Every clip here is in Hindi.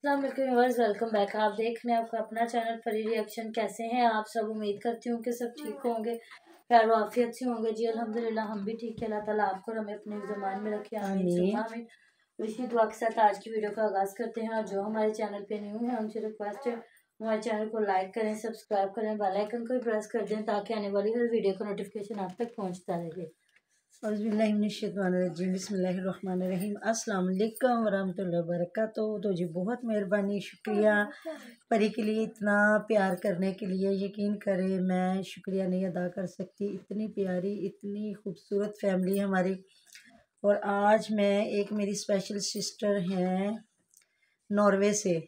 Viewers, welcome back. आप देख रहे हैं आपका अपना चैनल परी रिएक्शन। कैसे हैं आप सब? उम्मीद करती हूँ कि सब ठीक होंगे, खैर आफियत से होंगे जी। अल्हम्दुलिल्लाह हम भी ठीक है। अल्लाह ताला आपको हमें अपने ज़मान में रखे, आमीन सुम्मा आमीन। इसी दुआ के साथ आज की वीडियो का आगाज़ करते हैं। और जो हमारे चैनल पे न्यू है उनसे रिक्वेस्ट है हमारे चैनल को लाइक करें, सब्सक्राइब करें, बेल आइकन को भी प्रेस कर दें ताकि आने वाली हर वीडियो का नोटिफिकेशन आप तक पहुँचता रहे। बिस्मिल्लाहिर्रहमानिर्रहीम। अस्सलाम वालेकुम वरहमतुल्लाहि वबरकातुहू। तो जी बहुत मेहरबानी, शुक्रिया परी के लिए इतना प्यार करने के लिए। यकीन करें मैं शुक्रिया नहीं अदा कर सकती। इतनी प्यारी, इतनी खूबसूरत फैमिली हमारी। और आज मैं एक मेरी स्पेशल सिस्टर हैं नॉर्वे से,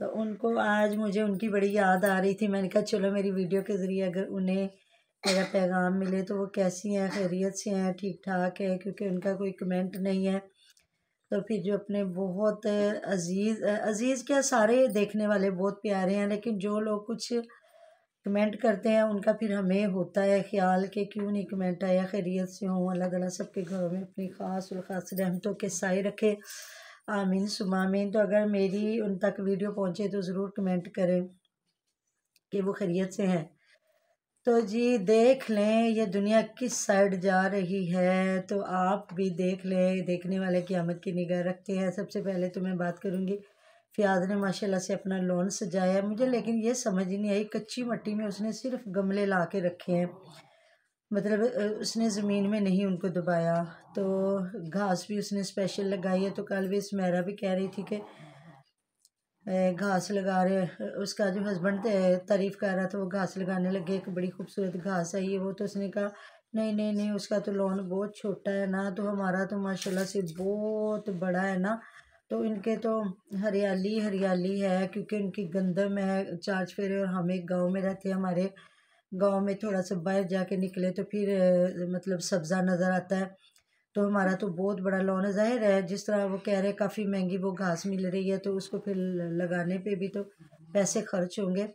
तो उनको आज मुझे उनकी बड़ी याद आ रही थी। मैंने कहा चलो मेरी वीडियो के ज़रिए अगर उन्हें मेरा पैगाम मिले तो वो कैसी हैं, खैरियत से हैं, ठीक ठाक है, क्योंकि उनका कोई कमेंट नहीं है। तो फिर जो अपने बहुत अजीज़ क्या, सारे देखने वाले बहुत प्यारे हैं, लेकिन जो लोग कुछ कमेंट करते हैं उनका फिर हमें होता है ख्याल कि क्यों नहीं कमेंट आया, खैरियत से हों। अल्लाह ताला सबके घरों में अपनी ख़ास और ख़ास रहमतों के साए रखे, आमीन सुमा आमीन। तो अगर मेरी उन तक वीडियो पहुँचे तो ज़रूर कमेंट करें कि वो खैरियत से हैं। तो जी देख लें ये दुनिया किस साइड जा रही है, तो आप भी देख लें। देखने वाले क़यामत की निगाह रखते हैं। सबसे पहले तो मैं बात करूँगी, फ़ियाज़ ने माशाल्लाह से अपना लॉन सजाया मुझे, लेकिन ये समझ ही नहीं आई, कच्ची मिट्टी में उसने सिर्फ गमले ला के रखे हैं, मतलब उसने ज़मीन में नहीं उनको दबाया। तो घास भी उसने स्पेशल लगाई है। तो कल भी स्मेरा भी कह रही थी कि घास लगा रहे, उसका जो हस्बैंड तारीफ़ कर रहा था, वो घास लगाने लगे, एक बड़ी खूबसूरत घास है ये वो। तो उसने कहा नहीं नहीं नहीं, उसका तो लॉन बहुत छोटा है ना, तो हमारा तो माशाल्लाह से बहुत बड़ा है ना। तो इनके तो हरियाली हरियाली है, क्योंकि उनकी गंदम है, चार चफेरे। और हम एक गाँव में रहते हैं, हमारे गाँव में थोड़ा सा बाहर जाके निकले तो फिर मतलब सब्ज़ा नज़र आता है। तो हमारा तो बहुत बड़ा लॉन है। ज़ाहिर है जिस तरह वो कह रहे हैं काफ़ी महंगी वो घास मिल रही है, तो उसको फिर लगाने पे भी तो पैसे खर्च होंगे।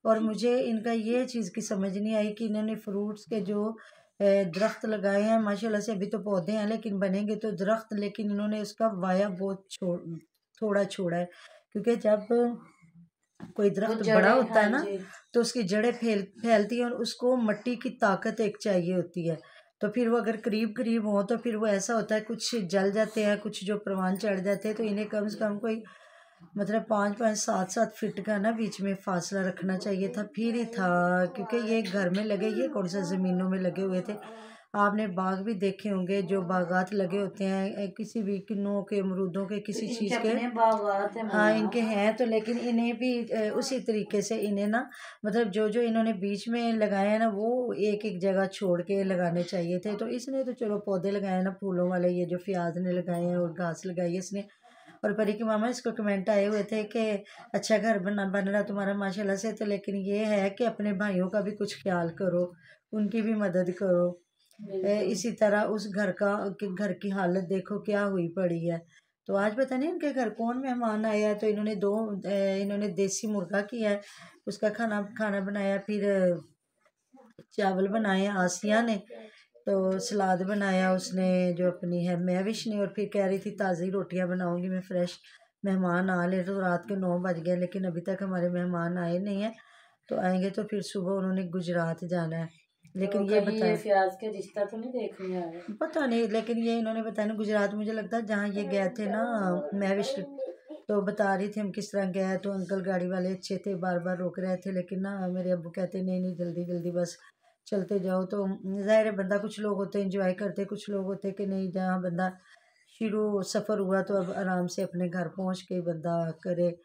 और मुझे इनका ये चीज़ की समझ नहीं आई कि इन्होंने फ्रूट्स के जो दरख्त लगाए हैं, माशाल्लाह से अभी तो पौधे हैं लेकिन बनेंगे तो दरख्त, लेकिन इन्होंने उसका वाया बहुत थोड़ा छोड़ा है। क्योंकि जब कोई दरख्त बड़ा होता है ना, तो उसकी जड़ें फैलती हैं और उसको मिट्टी की ताकत एक चाहिए होती है। तो फिर वो अगर करीब करीब हो तो फिर वो ऐसा होता है, कुछ जल जाते हैं, कुछ जो परवान चढ़ जाते हैं। तो इन्हें कम से कम कोई मतलब 5-5 7-7 फीट का ना बीच में फासला रखना चाहिए था, फिर ही था। क्योंकि ये घर में लगे, ये कौन सा ज़मीनों में लगे हुए थे। आपने बाग भी देखे होंगे, जो बागात लगे होते हैं किसी भी किन्नों के, अमरूदों के, किसी चीज़ के, हाँ इनके हैं। तो लेकिन इन्हें भी उसी तरीके से इन्हें ना, मतलब जो जो इन्होंने बीच में लगाए हैं ना, वो एक एक जगह छोड़ के लगाने चाहिए थे। तो इसने तो चलो पौधे लगाए ना फूलों वाले, ये जो फ़ियाज़ ने लगाए हैं और घास लगाई है इसने। और परी के मामा इसको कमेंट आए हुए थे कि अच्छा घर बन रहा तुम्हारा माशाल्लाह से। तो लेकिन ये है कि अपने भाइयों का भी कुछ ख्याल करो, उनकी भी मदद करो। इसी तरह उस घर की हालत देखो क्या हुई पड़ी है। तो आज पता नहीं उनके घर कौन मेहमान आया है, तो इन्होंने देसी मुर्गा किया है, उसका खाना खाना बनाया, फिर चावल बनाए आसिया ने, तो सलाद बनाया उसने जो अपनी है महविश ने। और फिर कह रही थी ताज़ी रोटियां बनाऊंगी मैं, फ्रेश मेहमान आ ले। तो रात के 9 बज गए, लेकिन अभी तक हमारे मेहमान आए नहीं हैं। तो आएंगे तो फिर सुबह उन्होंने गुजरात जाना है। लेकिन तो ये बताया फ़ियाज़ के रिश्ता तो नहीं देखने आए, पता नहीं, लेकिन ये इन्होंने बताया ना गुजरात, मुझे लगता है जहाँ ये गए थे ना महविश। तो बता रही थी हम किस तरह गए। तो अंकल गाड़ी वाले अच्छे थे, बार बार रोक रहे थे, लेकिन ना मेरे अब्बू कहते नहीं नहीं जल्दी जल्दी बस चलते जाओ। तो ज़ाहिर है बंदा, कुछ लोग होते इंजॉय करते, कुछ लोग होते कि नहीं, जहाँ बंदा शुरू सफ़र हुआ तो अब आराम से अपने घर पहुँच के बंदा करे,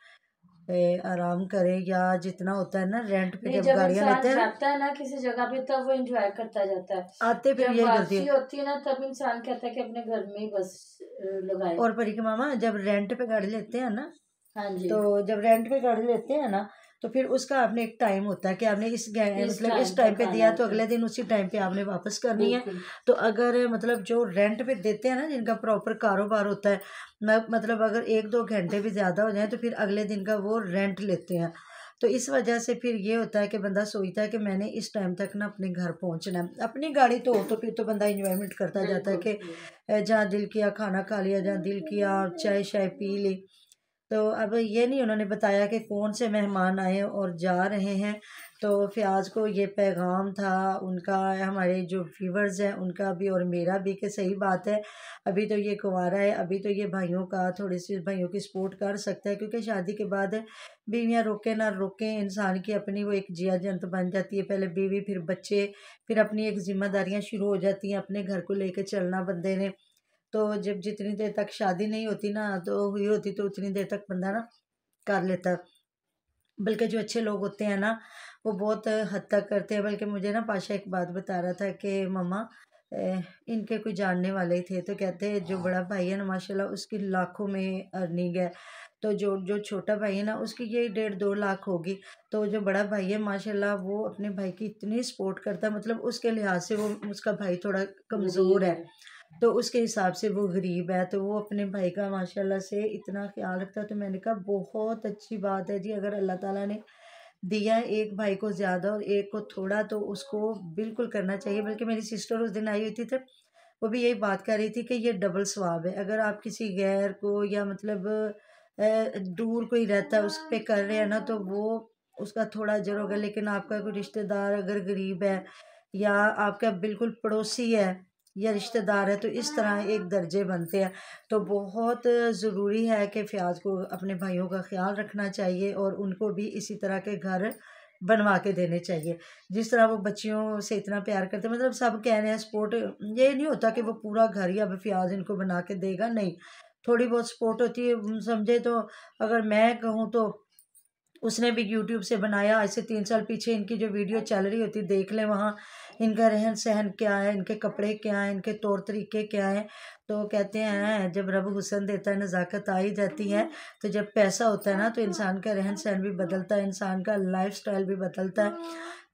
आराम करे। या जितना होता है ना रेंट पे जब गाड़ियाँ लेते हैं जाता है ना किसी जगह पे, तब वो एंजॉय करता जाता है। आते फिर यही करती है होती है ना, तब इंसान कहता है कि अपने घर में ही बस लगाए। और परी के मामा जब रेंट पे गाड़ी लेते हैं ना, हाँ जी, तो जब रेंट पे गाड़ी लेते हैं ना, तो फिर उसका आपने एक टाइम होता है कि आपने मतलब इस टाइम पे दिया तो अगले दिन उसी टाइम पे आपने वापस करनी है। तो अगर मतलब जो रेंट पे देते हैं ना, जिनका प्रॉपर कारोबार होता है, मतलब अगर 1-2 घंटे भी ज़्यादा हो जाए तो फिर अगले दिन का वो रेंट लेते हैं। तो इस वजह से फिर ये होता है कि बंदा सोचता है कि मैंने इस टाइम तक ना अपने घर पहुंचना है। अपनी गाड़ी तो हो तो फिर तो बंदा इंजॉयमेंट करता जाता है कि जहाँ दिल किया खाना खा लिया, जहाँ दिल किया चाय शाय पी ली। तो अब ये नहीं उन्होंने बताया कि कौन से मेहमान आए और जा रहे हैं। तो फ़याज़ को ये पैगाम था उनका, हमारे जो व्यूवर्स हैं उनका भी और मेरा भी, कि सही बात है अभी तो ये कुंवारा है, अभी तो ये भाइयों का थोड़ी सी भाइयों की सपोर्ट कर सकता है, क्योंकि शादी के बाद बीवियाँ रोके ना रोके इंसान की अपनी वो एक जिया जंत बन जाती है। पहले बीवी, फिर बच्चे, फिर अपनी एक जिम्मेदारियाँ शुरू हो जाती हैं, अपने घर को लेके चलना बंदे ने। तो जब जितनी देर तक शादी नहीं होती ना तो हुई होती तो उतनी देर तक बंदा ना कर लेता। बल्कि जो अच्छे लोग होते हैं ना वो बहुत हद तक करते हैं। बल्कि मुझे ना पाशा एक बात बता रहा था कि मम्मा इनके कोई जानने वाले ही थे, तो कहते हैं जो बड़ा भाई है ना माशाल्लाह उसकी लाखों में अर्निंग है, तो जो जो छोटा भाई है ना उसकी ये 1.5-2 लाख होगी। तो जो बड़ा भाई है माशाल्लाह वो अपने भाई की इतनी सपोर्ट करता है, मतलब उसके लिहाज से वो उसका भाई थोड़ा कमज़ोर है तो उसके हिसाब से वो गरीब है, तो वो अपने भाई का माशाल्लाह से इतना ख्याल रखता है। तो मैंने कहा बहुत अच्छी बात है जी, अगर अल्लाह ताला ने दिया है एक भाई को ज़्यादा और एक को थोड़ा तो उसको बिल्कुल करना चाहिए। बल्कि मेरी सिस्टर उस दिन आई हुई थी तो वो भी यही बात कर रही थी कि ये डबल सवाब है, अगर आप किसी गैर को या मतलब दूर कोई रहता है उस पे कर रहे हैं ना तो वो उसका थोड़ा अजर होगा। लेकिन आपका कोई रिश्तेदार अगर गरीब है या आपका बिल्कुल पड़ोसी है या रिश्तेदार है तो इस तरह एक दर्जे बनते हैं। तो बहुत ज़रूरी है कि फ़याज़ को अपने भाइयों का ख्याल रखना चाहिए और उनको भी इसी तरह के घर बनवा के देने चाहिए जिस तरह वो बच्चियों से इतना प्यार करते हैं। मतलब सब कह रहे हैं सपोर्ट, ये नहीं होता कि वो पूरा घर ही अब फ़याज़ इनको बना के देगा, नहीं, थोड़ी बहुत सपोर्ट होती है। समझे तो अगर मैं कहूँ तो उसने भी यूट्यूब से बनाया, आज से 3 साल पीछे इनकी जो वीडियो चल रही होती देख लें, वहाँ इनका रहन सहन क्या है, इनके कपड़े क्या हैं, इनके तौर तरीके क्या हैं। तो कहते हैं जब रब हुस्न देता है नज़ाकत आ ही जाती है। तो जब पैसा होता है ना तो इंसान का रहन सहन भी बदलता है, इंसान का लाइफ स्टाइल भी बदलता है,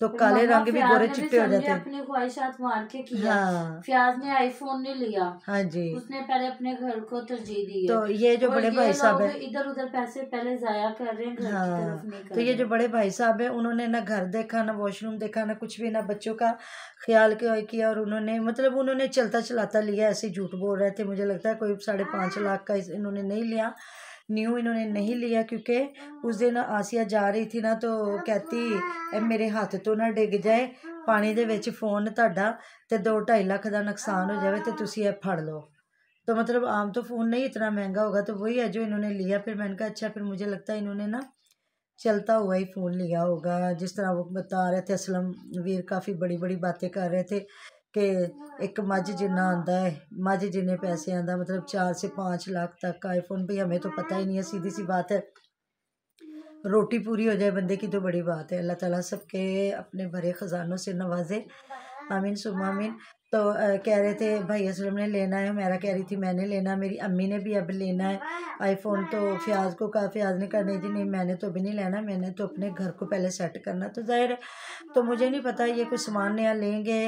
तो काले रंग भी गोरे चिट्टे हो जाते हैं। अपनी ख्वाहिशात मार के किया। हाँ फ़याज़ ने आईफोन नहीं लिया, हाँ जी। उसने पहले अपने घर को तरजीह दी है। तो ये जो और बड़े ये भाई साहब लोग है, इधर उधर पैसे पहले जाया कर रहे हैं, घर की हाँ, तरफ नहीं कर तो ये रहे। जो बड़े भाई साहब हैं उन्होंने ना घर देखा ना वॉशरूम देखा ना कुछ भी, ना बच्चों का ख्याल किया और उन्होंने मतलब उन्होंने चलता चलाता लिया, ऐसे झूठ बोल रहे थे। मुझे लगता है कोई 5.5 लाख का इन्होंने नहीं लिया, न्यू इन्होंने नहीं लिया। क्योंकि उस दिन आसिया जा रही थी ना तो कहती मेरे हाथ तो ना डिग जाए पानी दे विच फोन तुहाडा ते 2-2.5 लाख का नुकसान हो जाए तो तुसी ये फड़ लो। तो मतलब आम तो फ़ोन नहीं इतना महंगा होगा, तो वही है जो इन्होंने लिया। फिर मैंने कहा अच्छा, फिर मुझे लगता है इन्होंने ना चलता हुआ ही फ़ोन लिया होगा। जिस तरह वो बता रहे थे असलम वीर, काफ़ी बड़ी बड़ी बातें कर रहे थे कि एक मझ जिन्ना आंदा है, मझ जिन्ने पैसे आंदा, मतलब 4 से 5 लाख तक का आईफोन। भाई हमें तो पता ही नहीं है, सीधी सी बात है, रोटी पूरी हो जाए बंदे की तो बड़ी बात है। अल्लाह ताला सबके अपने भरे ख़जानों से नवाजे, आमीन सुम्मा आमीन। तो कह रहे थे भाई असलम ने लेना है, मेरा कह रही थी मैंने लेना, मेरी अम्मी ने भी अब लेना है आईफोन। तो फ़याज़ को कहा, फ़याज़ ने कहा नहीं जी नहीं, मैंने तो अभी नहीं लेना, मैंने तो अपने घर को पहले सेट करना। तो ज़ाहिर है, तो मुझे नहीं पता ये कुछ सामान नया लेंगे,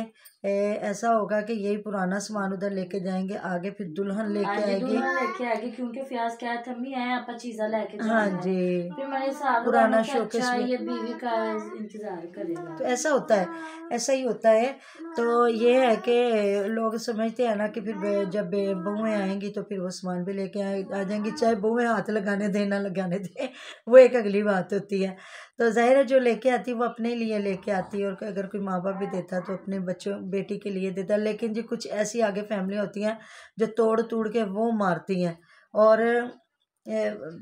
ऐसा होगा कि यही पुराना सामान उधर लेके जाएंगे, आगे फिर दुल्हन लेके आएगी। क्योंकि फ़याज़ कह रहा था अम्मी आए आप चीज़ा लेके हाँ जाना है। जी, फिर मैंने साथ पुराना अच्छा शोकेस भी ये बीवी का इंतजार करेगा। तो ऐसा होता है, ऐसा ही होता है। तो ये है कि लोग समझते हैं ना कि फिर जब बहुएं आएंगी तो फिर वो सामान भी लेके आ जाएंगी, चाहे बहुएं हाथ लगाने दें ना लगाने दें, वो एक अगली बात होती है। तो ज़ाहिर है जो लेके आती है वो अपने लिए लेके आती है, और अगर कोई माँ बाप भी देता है तो अपने बच्चों बेटी के लिए देता है। लेकिन जी कुछ ऐसी आगे फैमिली होती हैं जो तोड़ तोड़ के वो मारती हैं, और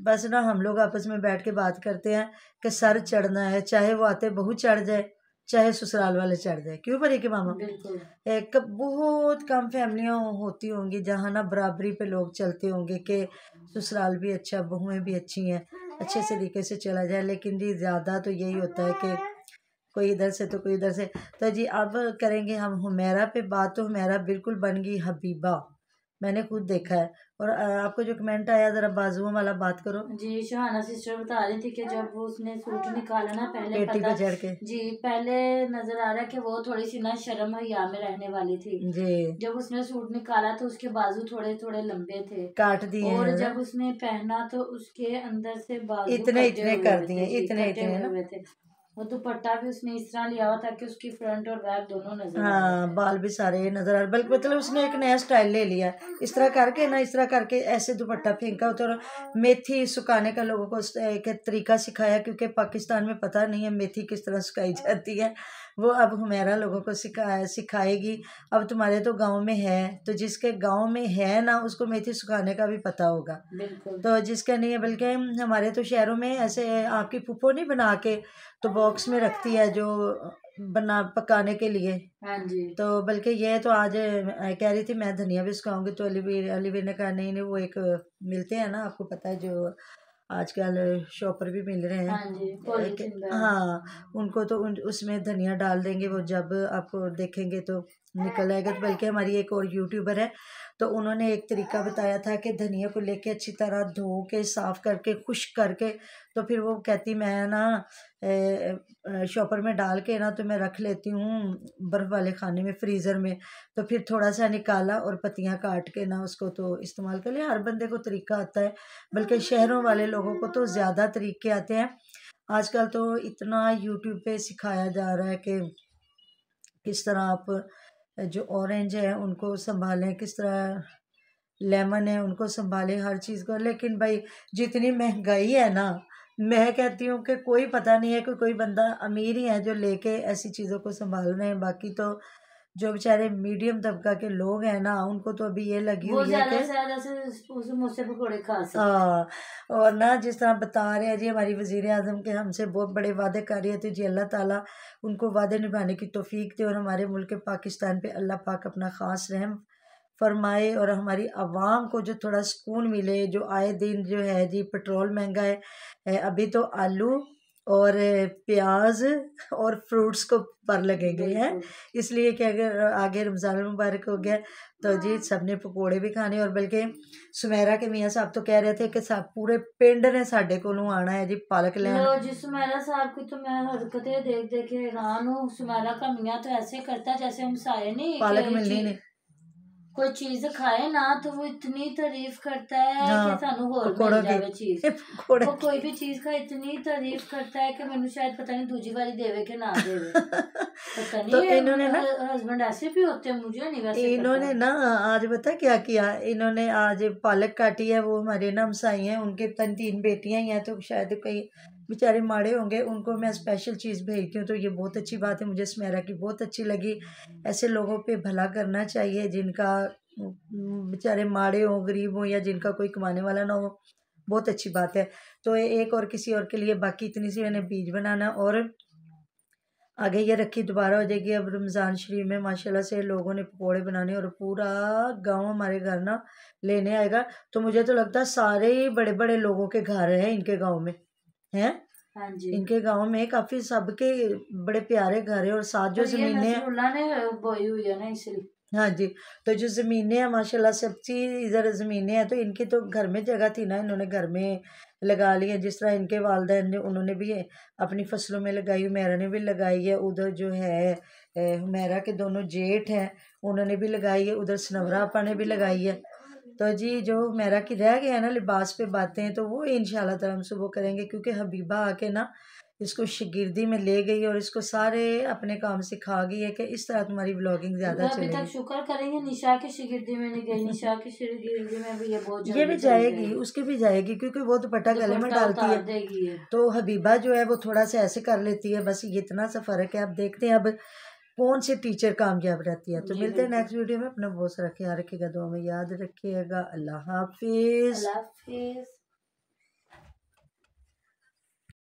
बस ना हम लोग आपस में बैठ के बात करते हैं कि सर चढ़ना है, चाहे वो आते बहू चढ़ जाए चाहे ससुराल वाले चढ़ जाए। क्यों परी के मामा? बिल्कुल। एक बहुत कम फैमिलियाँ होती होंगी जहाँ ना बराबरी पे लोग चलते होंगे कि ससुराल भी अच्छा, बहुएं भी अच्छी हैं, अच्छे तरीके से चला जाए। लेकिन जी ज़्यादा तो यही होता है कि कोई इधर से तो कोई इधर से। तो जी अब करेंगे हम हुमैरा पे बात। तो हुमैरा बिल्कुल बन गई हबीबा, मैंने खुद देखा है। और आपको जो कमेंट आया ज़रा बाजुओं वाला बात करो। जी शहाना सिस्टर बता रही थी कि जब वो उसने सूट निकाला ना पहले पेटी पे चढ़ के जी पहले नजर आ रहा है कि वो थोड़ी सी ना शर्म हया में रहने वाली थी। जी, जब उसने सूट निकाला तो उसके बाजू थोड़े थोड़े लंबे थे, काट दिए और हैं जब ना, उसने पहना तो उसके अंदर से बाजू इतने कटे इतने हुए कर हुए दिए, थे। जी इतने कटे इतने हुए ना। हुए थे। वो दुपट्टा भी उसने इस तरह लिया हुआ था कि उसकी फ्रंट और बैक दोनों नजर आ रहे हाँ, बाल भी सारे नजर आ रहे, बल्कि मतलब उसने एक नया स्टाइल ले लिया, इस तरह करके ना, इस तरह करके ऐसे दुपट्टा फेंका होता है। और मेथी सुखाने का लोगों को एक तरीका सिखाया, क्योंकि पाकिस्तान में पता नहीं है मेथी किस तरह सुखाई जाती है। वो अब हुमैरा लोगों को सिखाएगी। अब तुम्हारे तो गांव में है, तो जिसके गांव में है ना, उसको मेथी सुखाने का भी पता होगा। बिल्कुल। तो जिसका नहीं है, बल्कि हमारे तो शहरों में ऐसे आपकी फूफो नहीं बना के तो बॉक्स में रखती है जो बना पकाने के लिए। हाँ जी। तो बल्कि ये तो आज कह रही थी मैं धनिया भी सुखाऊंगी, तो अलीवीर ने कहा नहीं नहीं, वो एक मिलते हैं ना, आपको पता है जो आजकल शॉपर भी मिल रहे हैं। हाँ जी, पॉलीथीन बैग। हाँ, उनको तो उसमें धनिया डाल देंगे, वो जब आपको देखेंगे तो निकल आएगा। तो बल्कि हमारी एक और यूट्यूबर है, तो उन्होंने एक तरीका बताया था कि धनिया को लेके अच्छी तरह धो के साफ करके खुश्क करके, तो फिर वो कहती मैं ना शॉपर में डाल के ना तो मैं रख लेती हूँ बर्फ़ वाले खाने में, फ्रीज़र में। तो फिर थोड़ा सा निकाला और पत्तियाँ काट के ना उसको तो इस्तेमाल कर लिया। हर बंदे को तरीका आता है, बल्कि शहरों वाले लोगों को तो ज़्यादा तरीके आते हैं। आजकल तो इतना यूट्यूब पे सिखाया जा रहा है कि किस तरह आप जो ऑरेंज है उनको संभालें, किस तरह लेमन है उनको संभालें, हर चीज़ को। लेकिन भाई जितनी महंगाई है ना, मैं कहती हूँ कि कोई पता नहीं है कि कोई बंदा अमीर ही है जो लेके ऐसी चीज़ों को संभाल रहे हैं। बाकी तो जो बेचारे मीडियम तबका के लोग हैं ना, उनको तो अभी ये लगी वो हुई है ज्यादा कि से ज्यादा से मुझसे पकौड़े खा सकते। हाँ, और ना जिस तरह बता रहे हैं जी हमारी वज़ीर आज़म के, हमसे बहुत बड़े वादे कर रही है, तो जी अल्लाह ताला उनको वादे निभाने की तौफीक दे, और हमारे मुल्क पाकिस्तान पे अल्लाह पाक अपना ख़ास रहम फरमाए, और हमारी आवाम को जो थोड़ा सुकून मिले। जो आए दिन जो है जी पेट्रोल महंगा है, अभी तो आलू और प्याज और फ्रूट्स को पर लगेंगे हैं, इसलिए कि अगर आगे रमज़ान मुबारक हो गया तो जी सबने पकोड़े भी खाने। और बल्कि सुमेरा के मियाँ साहब तो कह रहे थे कि सब पूरे पिंड ने साढ़े कोलों आना है जी पालक लैन। लो जी, सुमेरा साहब की तो मैं हरकतें देख देख के हैरान हूँ। सुमेरा का मियाँ तो ऐसे करता है जैसे हम सारे नहीं पालक मिलनी नहीं, कोई चीज खाए ना तो वो इतनी तारीफ करता है हाँ, कि सानू होर मिल पकौड़ों की जावे चीज। पकौड़े वो कोई भी चीज का इतनी तारीफ करता है कि मैंने शायद पता नहीं दूजी वाली देवे कि ना देवे। पता नहीं तो इन्होंने ना हस्बैंड ऐसे भी होते हैं, मुझे नहीं वैसे इन्होंने पता। ना आज बता क्या किया, इन्होंने आज पालक काटी है। वो हमारे ना हमसाई हैं, उनके 3 बेटियां ही हैं, तो शायद कई बेचारे माड़े होंगे, उनको मैं स्पेशल चीज़ भेजती हूँ। तो ये बहुत अच्छी बात है, मुझे सुमेरा की बहुत अच्छी लगी। ऐसे लोगों पे भला करना चाहिए जिनका बेचारे माड़े हों, गरीब हों, या जिनका कोई कमाने वाला ना हो, बहुत अच्छी बात है। तो एक और किसी और के लिए बाकी इतनी सी मैंने बीज बनाना, और आगे ये रखी दोबारा हो जाएगी। अब रमज़ान शरीफ में माशाल्लाह से लोगों ने पकोड़े बनाने, और पूरा गांव हमारे घर ना लेने आएगा। तो मुझे तो लगता है सारे ही बड़े बड़े लोगों के घर हैं इनके गांव में, हैं। हाँ जी, इनके गांव में काफ़ी सबके बड़े प्यारे घर है, और साथ जो ज़मीनें हैं, नसरुल्लाह ने बोई हुई है ना इसलिए। हाँ जी, तो जो ज़मीनें हैं माशाल्लाह सबकी इधर ज़मीनें हैं, तो इनकी तो घर में जगह थी ना, इन्होंने घर में लगा ली है। जिस तरह इनके वालिदैन ने, उन्होंने भी अपनी फसलों में लगाई, हुमैरा ने भी लगाई है। उधर जो है हुमैरा के दोनों जेठ हैं, उन्होंने भी लगाई है। उधर सनवरा आपा ने भी लगाई है। तो जी जो हुमैरा की रह गया है ना लिबास पे बातें, तो वो इंशाल्लाह ताला हम सुबह करेंगे, क्योंकि हबीबा आके ना इसको शागिर्दी में ले गई और इसको सारे अपने काम सिखा गई है कि इस तरह तुम्हारी व्लॉगिंग ज़्यादा अभी तक चलेगी। शुक्र करेंगे निशा की शागिर्दी में नहीं गई। निशा की शागिर्दी में भी ये बहुत ये जल्दी भी चली जाएगी, जाएगी। उसकी भी जाएगी, क्योंकि वो दुपट्टा गले में दुपट्टा डालती उतार है। देगी ये। तो हबीबा जो है वो थोड़ा सा ऐसे कर लेती है, बस ये इतना सा फ़र्क है। अब देखते हैं अब कौन सी टीचर कामयाब रहती है। तो जी मिलते हैं बिल्कुल। नेक्स्ट वीडियो में। अपना बहुत सारा ख्याल रखिएगा, दुआ में याद रखिएगा। अल्लाह हाफिज़। अल्लाह हाफिज।